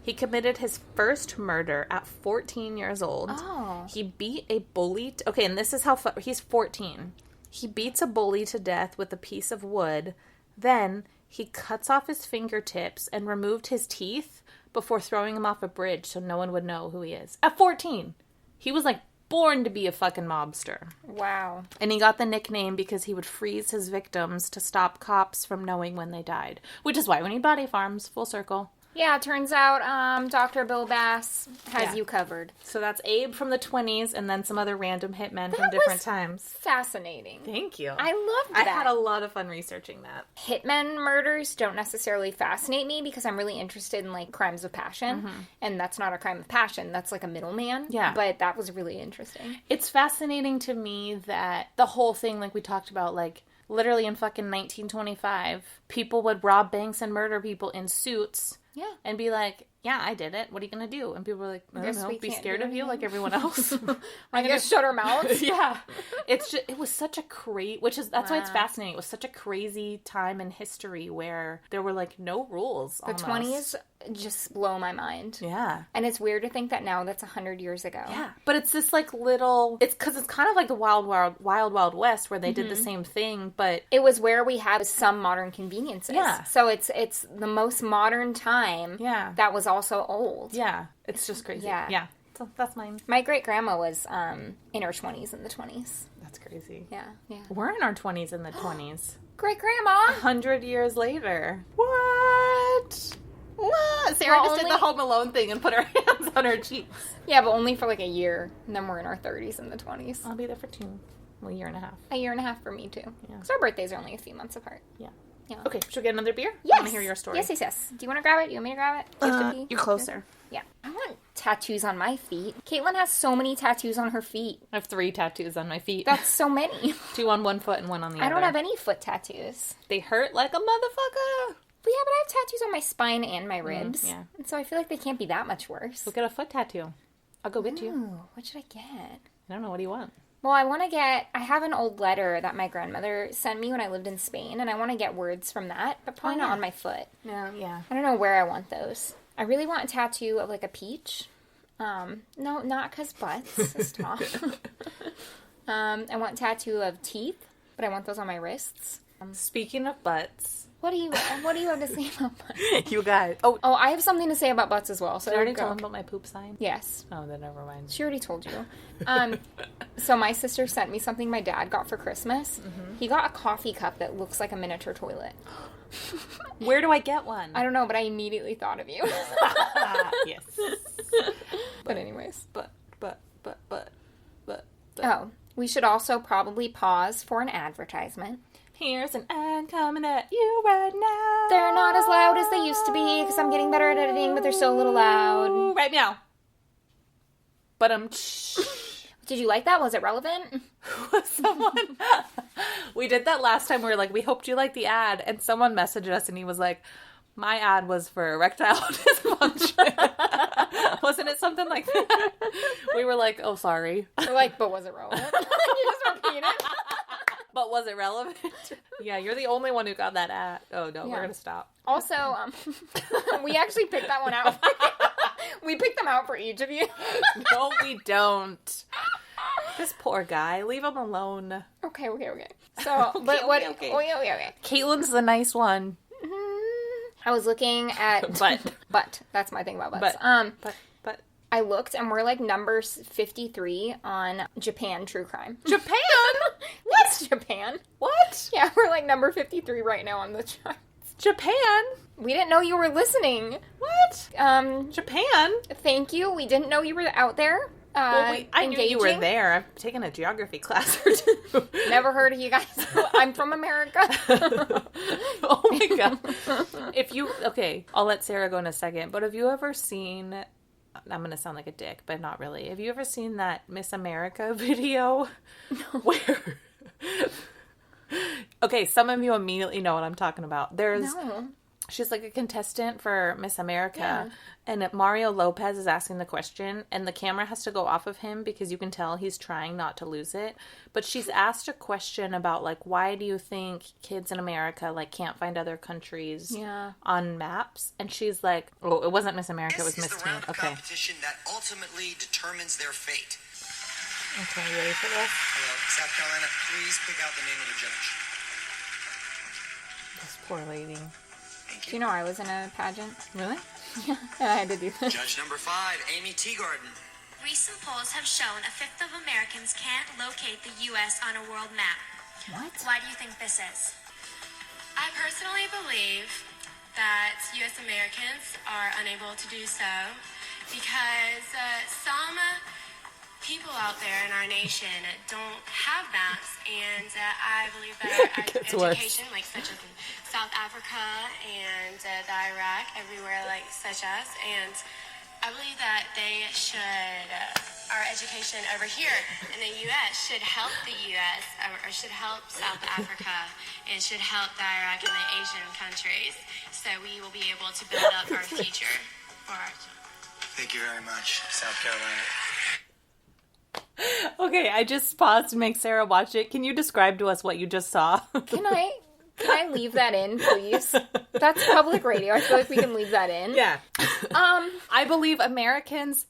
He committed his first murder at 14 years old. Oh. He beat a bully... Okay, and this is how... He's 14. He beats a bully to death with a piece of wood. Then he cuts off his fingertips and removed his teeth before throwing him off a bridge so no one would know who he is. At 14! He was, like, born to be a fucking mobster. Wow. And he got the nickname because he would freeze his victims to stop cops from knowing when they died. Which is why we need body farms. Full circle. Yeah, it turns out Dr. Bill Bass has you covered. So that's Abe from the 20s and then some other random hitmen from different times. Fascinating. Thank you. I loved that. I had a lot of fun researching that. Hitmen murders don't necessarily fascinate me because I'm really interested in, like, crimes of passion. Mm-hmm. And that's not a crime of passion. That's, like, a middleman. Yeah. But that was really interesting. It's fascinating to me that the whole thing, like we talked about, like, literally in fucking 1925, people would rob banks and murder people in suits. Yeah. And be like, yeah, I did it. What are you going to do? And people were like, I don't know, be scared of you like everyone else. I guess shut our mouths. Yeah. It was such a that's why it's fascinating. It was such a crazy time in history where there were, like, no rules. The 20s just blow my mind. Yeah. And it's weird to think that now that's 100 years ago. Yeah. But it's this, like, little... It's because it's kind of like the Wild West where they did the same thing, but... It was where we had some modern conveniences. Yeah. So it's the most modern time that was also old. Yeah. It's just crazy. Yeah. So that's mine. My great-grandma was in her 20s in the 20s. That's crazy. Yeah. We're in our 20s in the 20s. Great-grandma! 100 years later. What? Sarah just did the Home Alone thing and put her hands on her cheeks. Yeah, but only for like a year. And then we're in our 30s and the 20s. I'll be there for a year and a half. A year and a half for me, too. Yeah. Because our birthdays are only a few months apart. Yeah. Okay, should we get another beer? Yes. I want to hear your story. Yes. Do you want to grab it? Do you want me to grab it? You're closer. Yeah. I want tattoos on my feet. Caitlin has so many tattoos on her feet. I have 3 tattoos on my feet. That's so many. 2 on one foot and 1 on the other. I don't have any foot tattoos. They hurt like a motherfucker. But yeah, but I have tattoos on my spine and my ribs. Yeah. And so I feel like they can't be that much worse. We'll get a foot tattoo. I'll go get you. What should I get? I don't know. What do you want? Well, I have an old letter that my grandmother sent me when I lived in Spain, and I want to get words from that, but probably not on my foot. No, yeah. I don't know where I want those. I really want a tattoo of, like, a peach. No, not because butts. Stop. I want a tattoo of teeth, but I want those on my wrists. Speaking of butts... What do you have to say about butts? You guys. Oh, I have something to say about butts as well. So you already told him about my poop sign? Yes. Oh, then never mind. She already told you. So my sister sent me something my dad got for Christmas. Mm-hmm. He got a coffee cup that looks like a miniature toilet. Where do I get one? I don't know, but I immediately thought of you. Yes. But anyways. But. Oh, we should also probably pause for an advertisement. Here's an ad coming at you right now. They're not as loud as they used to be because I'm getting better at editing, but they're still a little loud. Right now. But Did you like that? Was it relevant? We did that last time. We were like, we hoped you liked the ad. And someone messaged us and he was like, my ad was for erectile dysfunction. Wasn't it something like that? We were like, oh, sorry. We're like, but was it relevant? You just repeat it. But was it relevant? Yeah, you're the only one who got that ad. Oh, no, we're going to stop. Also, we actually picked that one out. We picked them out for each of you. No, we don't. This poor guy. Leave him alone. Okay. So, but what? Okay. Okay. Caitlin's the nice one. I was looking at... But. That's my thing about butts. But. I looked, and we're, like, number 53 on Japan True Crime. Japan? Yes, Japan. What? Yeah, we're, like, number 53 right now on the charts. Japan? We didn't know you were listening. What? Japan? Thank you. We didn't know you were out there. I knew you were there. I've taken a geography class or 2. Never heard of you guys. I'm from America. Oh my god. Okay, I'll let Sarah go in a second, but have you ever seen... I'm going to sound like a dick, but not really. Have you ever seen that Miss America video? No. Where... Okay, some of you immediately know what I'm talking about. She's like a contestant for Miss America. Yeah. And Mario Lopez is asking the question, and the camera has to go off of him because you can tell he's trying not to lose it. But she's asked a question about, like, why do you think kids in America, like, can't find other countries on maps? And she's like, oh, it wasn't Miss America, it was Miss Teen. Okay. Competition that ultimately determines their fate. Okay, you ready for this? Hello, South Carolina, please pick out the name of the judge. This poor lady. Thank Do you know I was in a pageant? Really? Yeah, I had to do this. Judge number 5, Amy Teagarden. Recent polls have shown a fifth of Americans can't locate the U.S. on a world map. What? Why do you think this is? I personally believe that U.S. Americans are unable to do so because some people out there in our nation don't have maps, and I believe that education, like such as in South Africa and the Iraq, everywhere like such as, and I believe that they should, our education over here in the U.S. should help the U.S. or should help South Africa and should help the Iraq and the Asian countries, so we will be able to build up our future for our children. Thank you very much, South Carolina. Okay, I just paused to make Sarah watch it. Can you describe to us what you just saw? Can I leave that in, please? That's public radio. I feel like we can leave that in. Yeah. I believe Americans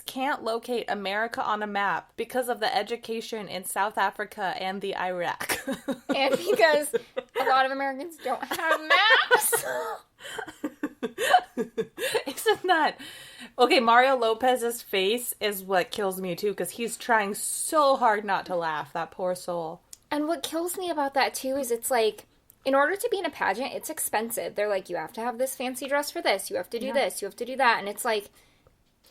can't locate America on a map because of the education in South Africa and the Iraq. And because a lot of Americans don't have maps. Isn't that... Okay, Mario Lopez's face is what kills me, too, because he's trying so hard not to laugh, that poor soul. And what kills me about that, too, is it's like, in order to be in a pageant, it's expensive. They're like, you have to have this fancy dress for this, you have to do this, you have to do that. And it's like,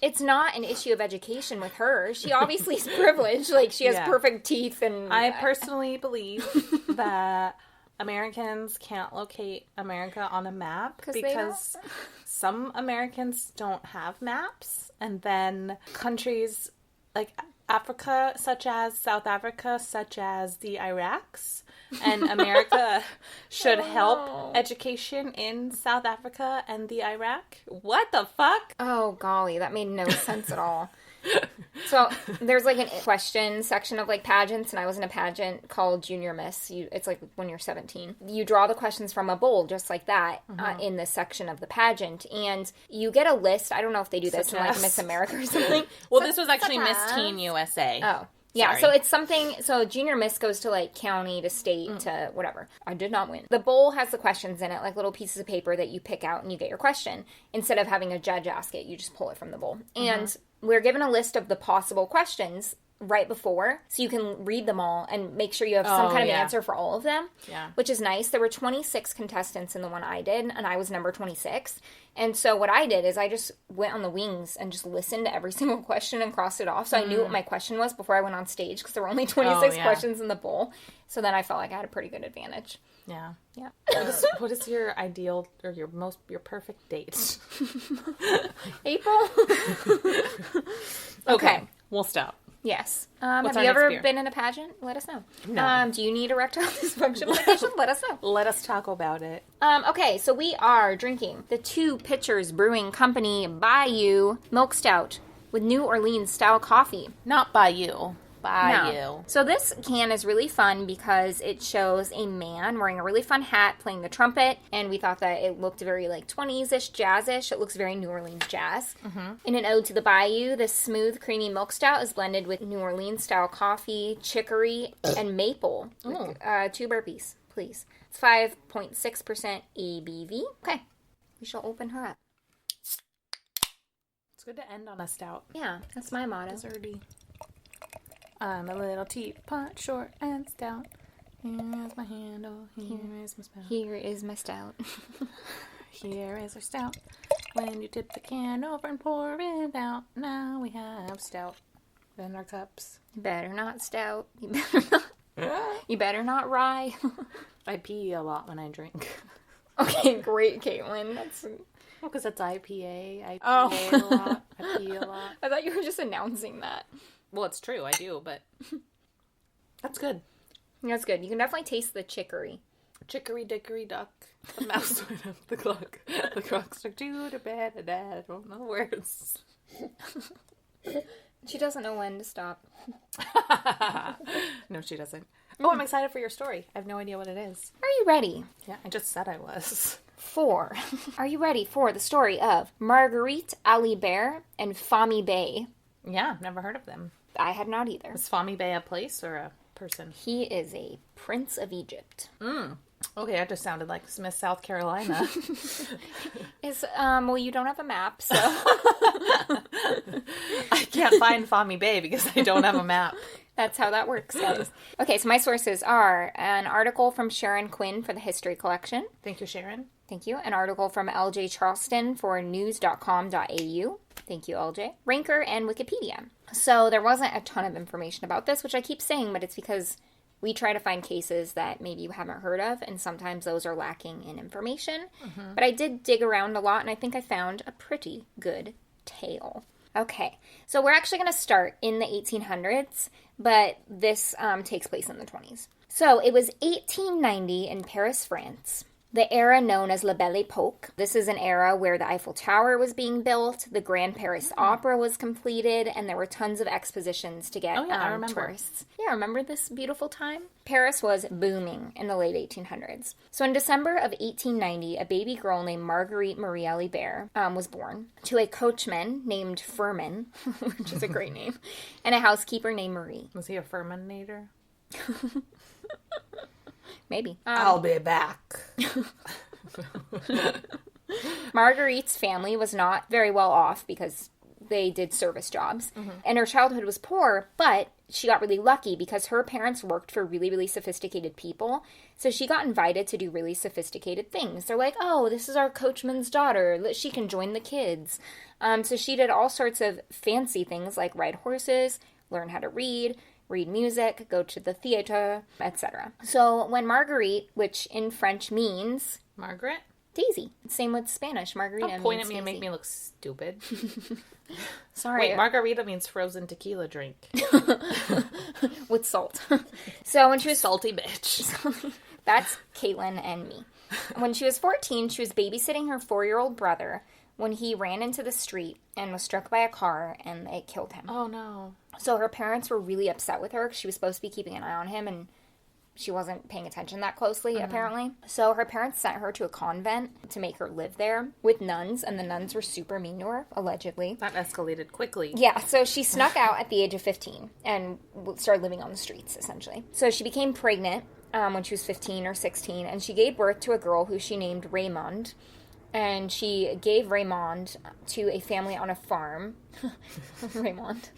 it's not an issue of education with her. She obviously is privileged. Like, she has perfect teeth and... I personally believe that Americans can't locate America on a map because some Americans don't have maps, and then countries like Africa, such as South Africa, such as the Iraqs, and America should help education in South Africa and the Iraq. What the fuck? Oh, golly, that made no sense at all. So there's like a question section of like pageants, and I was in a pageant called Junior Miss. It's like when you're 17. You draw the questions from a bowl just like that in this section of the pageant, and you get a list. I don't know if they do this in like Miss America or something. Well, this was actually Miss Teen USA. Oh. Yeah, so it's something, so Junior Miss goes to, like, county to state to whatever. I did not win. The bowl has the questions in it, like little pieces of paper that you pick out and you get your question. Instead of having a judge ask it, you just pull it from the bowl. And we're given a list of the possible questions right before, so you can read them all and make sure you have some kind of answer for all of them, which is nice. There were 26 contestants in the one I did, and I was number 26. And so what I did is I just went on the wings and just listened to every single question and crossed it off, so I knew what my question was before I went on stage, because there were only 26 questions in the bowl. So then I felt like I had a pretty good advantage. Yeah. Yeah. What is your ideal or your perfect date? April? Okay. We'll stop. Yes. What's have you our next ever beer? been in a pageant? Let us know. No. Do you need erectile dysfunction medication? Let us know. Let us talk about it. Okay, so we are drinking the Two Pitchers Brewing Company Bayou Milk Stout with New Orleans style coffee. Not by you. By you. So this can is really fun because it shows a man wearing a really fun hat playing the trumpet, and we thought that it looked very like 20s-ish, jazz-ish. It looks very New Orleans jazz. In an ode to the Bayou, this smooth, creamy milk stout is blended with New Orleans style coffee, chicory, and maple. 2 burpees, please. It's 5.6% ABV. Okay, we shall open her up. It's good to end on a stout. Yeah, that's my motto. Desserty. I'm a little teapot, short and stout. Here's my handle. Here is my spout. Here is my stout. Here is our stout. When you tip the can over and pour it out, now we have stout in our cups. You better not stout. You better not. You better not rye. I pee a lot when I drink. Okay, great, Caitlin. That's. Well, because it's IPA. I pee a lot. I pee a lot. I thought you were just announcing that. Well, it's true. I do, but that's good. That's good. You can definitely taste the chicory. Chicory dickory dock, the mouse went up the clock. The clock struck 2 to bed, and I don't know words. She doesn't know when to stop. No, she doesn't. Oh, I'm excited for your story. I have no idea what it is. Are you ready? Yeah, I just said I was. Are you ready for the story of Marguerite Alibert and Fami Bey? Yeah, never heard of them. I had not either. Is Fami Bey a place or a person? He is a prince of Egypt. Okay, that just sounded like Smith, South Carolina. Well, you don't have a map, so... I can't find Fami Bey because I don't have a map. That's how that works, guys. Okay, so my sources are an article from Sharon Quinn for the History Collection. Thank you, Sharon. Thank you. An article from LJ Charleston for news.com.au. Thank you, LJ. Ranker and Wikipedia. So there wasn't a ton of information about this, which I keep saying, but it's because we try to find cases that maybe you haven't heard of, and sometimes those are lacking in information. But I did dig around a lot, and I think I found a pretty good tale. Okay, so we're actually going to start in the 1800s, but this takes place in the 20s. So it was 1890 in Paris, France. The era known as La Belle Époque. This is an era where the Eiffel Tower was being built, the Grand Paris Opera was completed, and there were tons of expositions to get I remember. tourists. Yeah, remember this beautiful time? Paris was booming in the late 1800s. So in December of 1890, a baby girl named Marguerite Marie Alibert was born to a coachman named Furman, which is a great name, and a housekeeper named Marie. Was he a Furminator? Maybe. I'll be back. Marguerite's family was not very well off because they did service jobs. And her childhood was poor, but she got really lucky because her parents worked for really, really sophisticated people. So she got invited to do really sophisticated things. They're like, oh, this is our coachman's daughter. She can join the kids. So she did all sorts of fancy things like ride horses, learn how to read music, go to the theater, etc. So when Marguerite, which in French means... Margaret? Daisy. Same with Spanish. Margarita Don't point means at me and Daisy. make me look stupid. Sorry. Wait, margarita means frozen tequila drink. With salt. So when she was... Salty bitch. That's Caitlin and me. When she was 14, she was babysitting her 4-year-old brother when he ran into the street and was struck by a car and it killed him. Oh, no. So her parents were really upset with her because she was supposed to be keeping an eye on him and she wasn't paying attention that closely, apparently. So her parents sent her to a convent to make her live there with nuns, and the nuns were super mean to her, allegedly. That escalated quickly. Yeah, so she snuck out at the age of 15 and started living on the streets, essentially. So she became pregnant when she was 15 or 16, and she gave birth to a girl who she named Raymond. And she gave Raymond to a family on a farm. Raymond.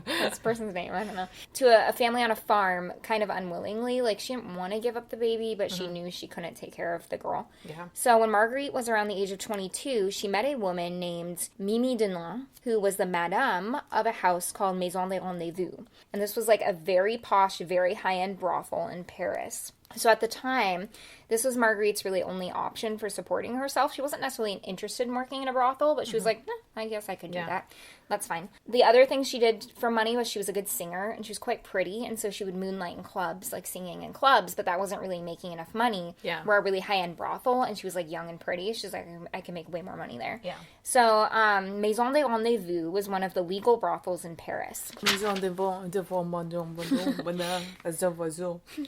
That's the person's name, I don't know. To a family on a farm, kind of unwillingly. Like, she didn't want to give up the baby, but she knew she couldn't take care of the girl. Yeah. So when Marguerite was around the age of 22, she met a woman named Mimi Denon, who was the madame of a house called Maison des Rendezvous. And this was like a very posh, very high-end brothel in Paris. So at the time, this was Marguerite's really only option for supporting herself. She wasn't necessarily interested in working in a brothel, but she was like, I guess I could do that. That's fine. The other thing she did for money was she was a good singer, and she was quite pretty, and so she would moonlight in clubs, like singing in clubs, but that wasn't really making enough money. Yeah. We're a really high-end brothel, and she was, like, young and pretty. She's like, I can make way more money there. Yeah. So, Maison des Rendezvous was one of the legal brothels in Paris. So I'm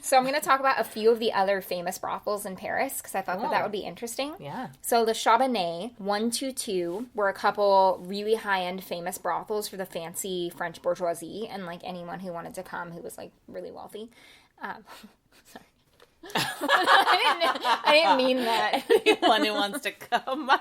So I'm going to talk about a few of the other famous brothels in Paris, because I thought that would be interesting. Yeah. So the Chabanais 122 were a couple really high-end famous brothels for the fancy French bourgeoisie and like anyone who wanted to come who was like really wealthy. Sorry. I didn't mean that. Anyone who wants to come.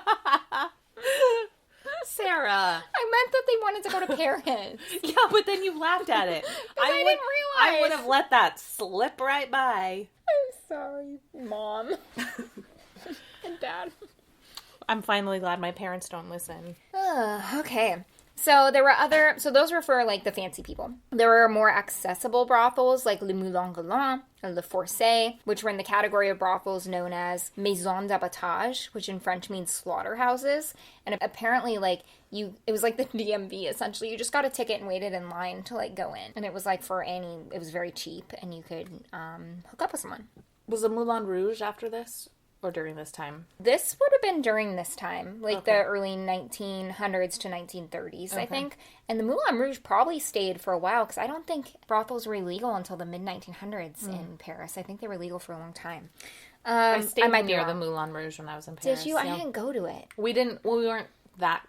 Sarah. I meant that they wanted to go to Paris. Yeah, but then you laughed at it. I didn't realize. I would have let that slip right by. I'm sorry, Mom. And Dad. I'm finally glad my parents don't listen. Okay. So those were for like the fancy people. There were more accessible brothels like Le Moulin Galant and Le Forcé, which were in the category of brothels known as Maison d'Abattage, which in French means slaughterhooses. And apparently it was like the DMV essentially. You just got a ticket and waited in line to like go in. And it was like it was very cheap and you could hook up with someone. Was the Moulin Rouge after this? Or during this time? This would have been during this time, like Okay. the early 1900s to 1930s, I think. And the Moulin Rouge probably stayed for a while, because I don't think brothels were illegal until the mid-1900s in Paris. I think they were legal for a long time. I stayed might be near the wrong. Moulin Rouge when I was in Paris. Did you? I didn't go to it. We weren't that